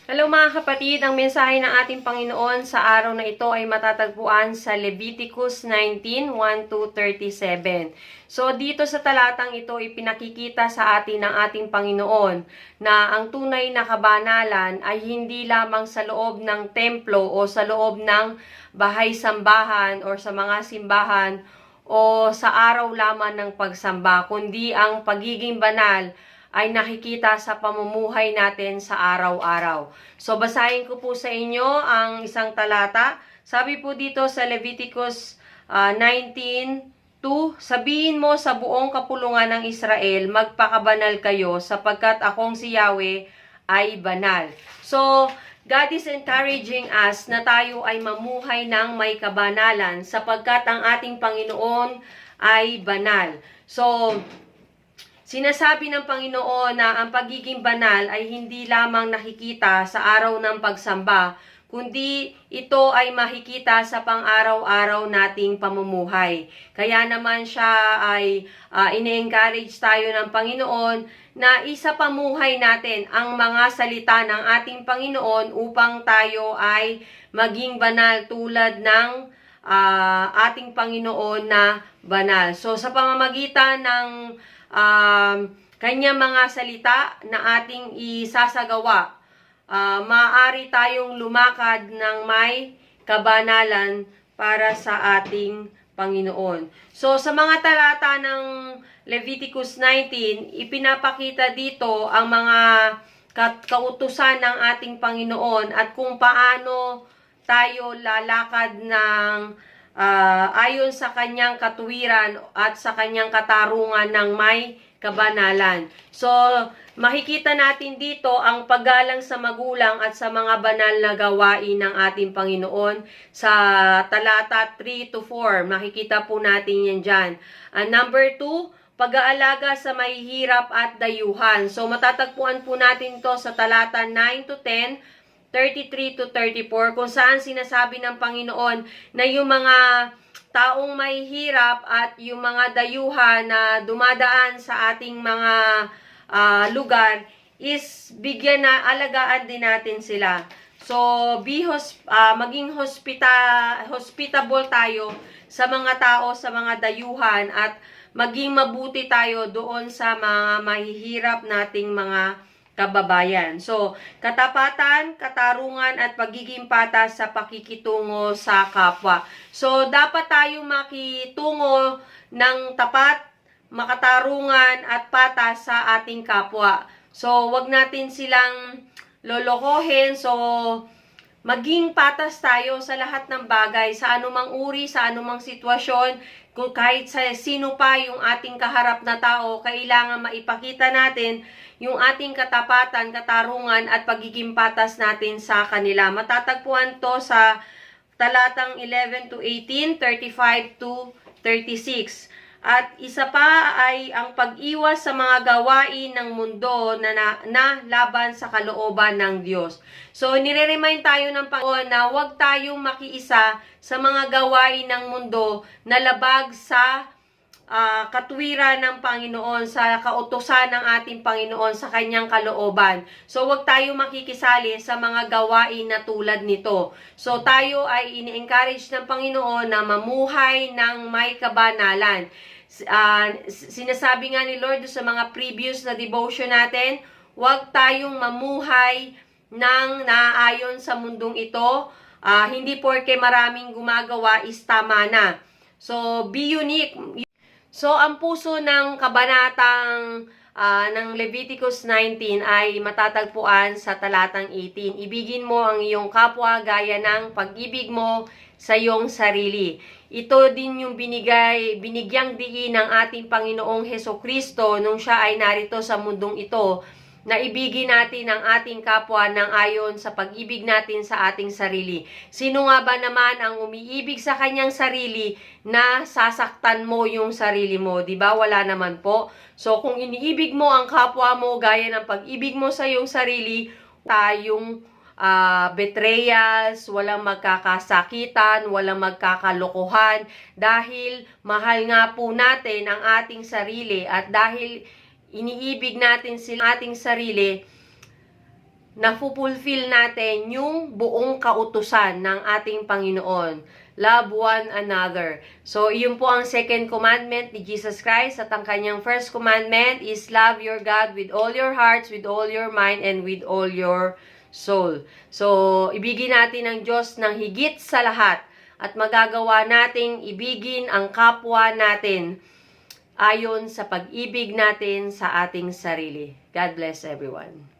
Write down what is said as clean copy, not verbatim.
Hello mga kapatid, ang mensahe ng ating Panginoon sa araw na ito ay matatagpuan sa Leviticus 19:1-37. So dito sa talatang ito ipinakikita sa atin ng ating Panginoon na ang tunay na kabanalan ay hindi lamang sa loob ng templo o sa loob ng bahay-sambahan o sa mga simbahan o sa araw lamang ng pagsamba, kundi ang pagiging banal ay nakikita sa pamumuhay natin sa araw-araw. So, basahin ko po sa inyo ang isang talata. Sabi po dito sa Leviticus 19:2, sabihin mo sa buong kapulungan ng Israel, magpakabanal kayo sapagkat akong si Yahweh ay banal. So, God is encouraging us na tayo ay mamuhay ng may kabanalan sapagkat ang ating Panginoon ay banal. So, sinasabi ng Panginoon na ang pagiging banal ay hindi lamang nakikita sa araw ng pagsamba, kundi ito ay makikita sa pang-araw-araw nating pamumuhay. Kaya naman siya ay ine-encourage tayo ng Panginoon na isa pamuhay natin ang mga salita ng ating Panginoon upang tayo ay maging banal tulad ng ating Panginoon na banal. So sa pamamagitan ng kanyang mga salita na ating isasagawa, maaari tayong lumakad ng may kabanalan para sa ating Panginoon. So, sa mga talata ng Leviticus 19, ipinapakita dito ang mga kautusan ng ating Panginoon at kung paano tayo lalakad ng ayon sa kanyang katuwiran at sa kanyang katarungan ng may kabanalan. So, makikita natin dito ang paggalang sa magulang at sa mga banal na gawain ng ating Panginoon sa talata 3-4. Makikita po natin yan dyan. Number 2, pag-aalaga sa mahihirap at dayuhan. So, matatagpuan po natin to sa talata 9-10, 33-34, kung saan sinasabi ng Panginoon na yung mga taong may hirap at yung mga dayuhan na dumadaan sa ating mga lugar is bigyan na alagaan din natin sila. So, maging hospitable tayo sa mga tao, sa mga dayuhan at maging mabuti tayo doon sa mga mahihirap nating mga kababayan. So, katapatan, katarungan at pagiging patas sa pakikitungo sa kapwa. So, dapat tayong makitungo ng tapat, makatarungan at patas sa ating kapwa. So, wag natin silang lolokohin. So, maging patas tayo sa lahat ng bagay, sa anumang uri, sa anumang sitwasyon, kung kahit sa sino pa yung ating kaharap na tao, kailangan maipakita natin yung ating katapatan, katarungan at pagiging patas natin sa kanila. Matatagpuan to sa talatang 11-18, 35-36. At isa pa ay ang pag-iwas sa mga gawain ng mundo na laban sa kalooban ng Diyos. So, nire-remind tayo ng Panginoon na huwag tayong makiisa sa mga gawain ng mundo na labag sa katwiran ng Panginoon, sa kautusan ng ating Panginoon sa kanyang kalooban. So, huwag tayo makikisali sa mga gawain na tulad nito. So, tayo ay ini-encourage ng Panginoon na mamuhay ng may kabanalan. Sinasabi nga ni Lord sa mga previous na devotion natin, huwag tayong mamuhay ng naayon sa mundong ito. Hindi porke maraming gumagawa is tama na. So, be unique. So, ang puso ng kabanatang ng Leviticus 19 ay matatagpuan sa talatang 18. Ibigin mo ang iyong kapwa gaya ng pag-ibig mo sa iyong sarili. Ito din yung binigyang diin ng ating Panginoong Hesukristo nung siya ay narito sa mundong ito, na ibigin natin ang ating kapwa ng ayon sa pag-ibig natin sa ating sarili. Sino nga ba naman ang umiibig sa kanyang sarili na sasaktan mo yung sarili mo? Diba? Wala naman po. So, kung iniibig mo ang kapwa mo gaya ng pag-ibig mo sa iyong sarili, tayong betrayals, walang magkakasakitan, walang magkakalokohan, dahil mahal nga po natin ang ating sarili at dahil iniibig natin sila ating sarili, na-fulfill natin yung buong kautusan ng ating Panginoon. Love one another. So, yun po ang second commandment ni Jesus Christ, at ang kanyang first commandment is love your God with all your hearts, with all your mind, and with all your soul. So, ibigin natin ang Diyos ng higit sa lahat, at magagawa nating ibigin ang kapwa natin ayon sa pag-ibig natin sa ating sarili. God bless everyone.